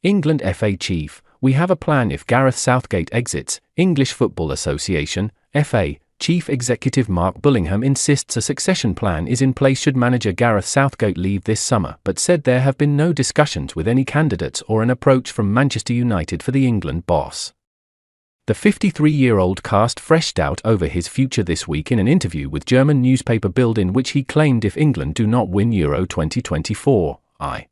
England FA chief, "We have a plan if Gareth Southgate exits." English Football Association, FA, Chief Executive Mark Bullingham insists a succession plan is in place should manager Gareth Southgate leave this summer, but said there have been no discussions with any candidates or an approach from Manchester United for the England boss. The 53-year-old cast fresh doubt over his future this week in an interview with German newspaper Bild, in which he claimed if England do not win Euro 2024, "I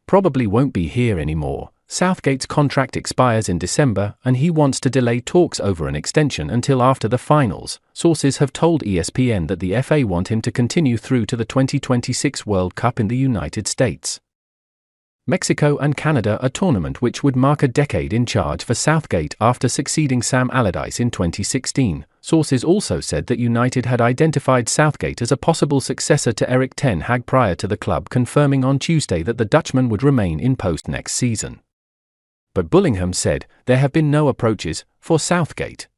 probably won't be here anymore." Southgate's contract expires in December, and he wants to delay talks over an extension until after the finals. Sources have told ESPN that the FA want him to continue through to the 2026 World Cup in the United States, Mexico and Canada, a tournament which would mark a decade in charge for Southgate after succeeding Sam Allardyce in 2016. Sources also said that United had identified Southgate as a possible successor to Erik ten Hag prior to the club confirming on Tuesday that the Dutchman would remain in post next season. But Bullingham said there have been no approaches for Southgate.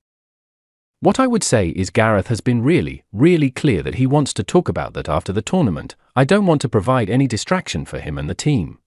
"What I would say is Gareth has been really clear that he wants to talk about that after the tournament. I don't want to provide any distraction for him and the team.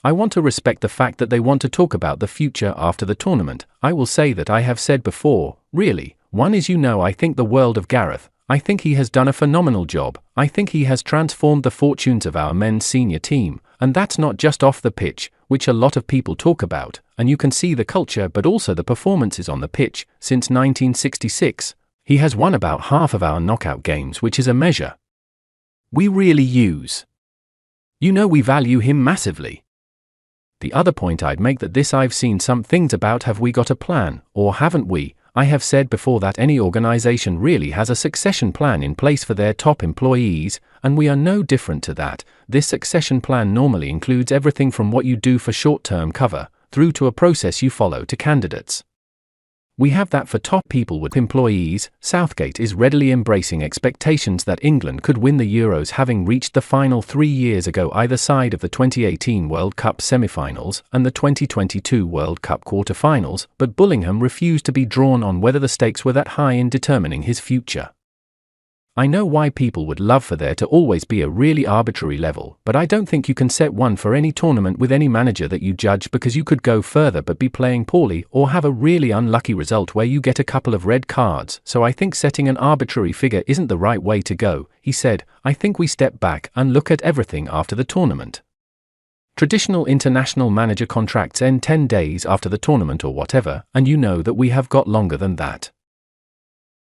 I want to respect the fact that they want to talk about the future after the tournament. I will say that I have said before, one is I think the world of Gareth. I think he has done a phenomenal job. I think he has transformed the fortunes of our men's senior team, and that's not just off the pitch, which a lot of people talk about, and you can see the culture but also the performances on the pitch. Since 1966, he has won about half of our knockout games, which is a measure we really use. We value him massively. The other point I'd make that this I've seen some things about have we got a plan, or haven't we? I have said before that any organization really has a succession plan in place for their top employees, and we are no different to that. This succession plan normally includes everything from what you do for short-term cover, through to a process you follow to candidates. We have that for top people with employees." Southgate is readily embracing expectations that England could win the Euros, having reached the final 3 years ago either side of the 2018 World Cup semi-finals and the 2022 World Cup quarter-finals, but Bullingham refused to be drawn on whether the stakes were that high in determining his future. "I know why people would love for there to always be a really arbitrary level, but I don't think you can set one for any tournament with any manager that you judge, because you could go further but be playing poorly or have a really unlucky result where you get a couple of red cards, so I think setting an arbitrary figure isn't the right way to go," he said. "I think we step back and look at everything after the tournament. Traditional international manager contracts end 10 days after the tournament or whatever, and that we have got longer than that.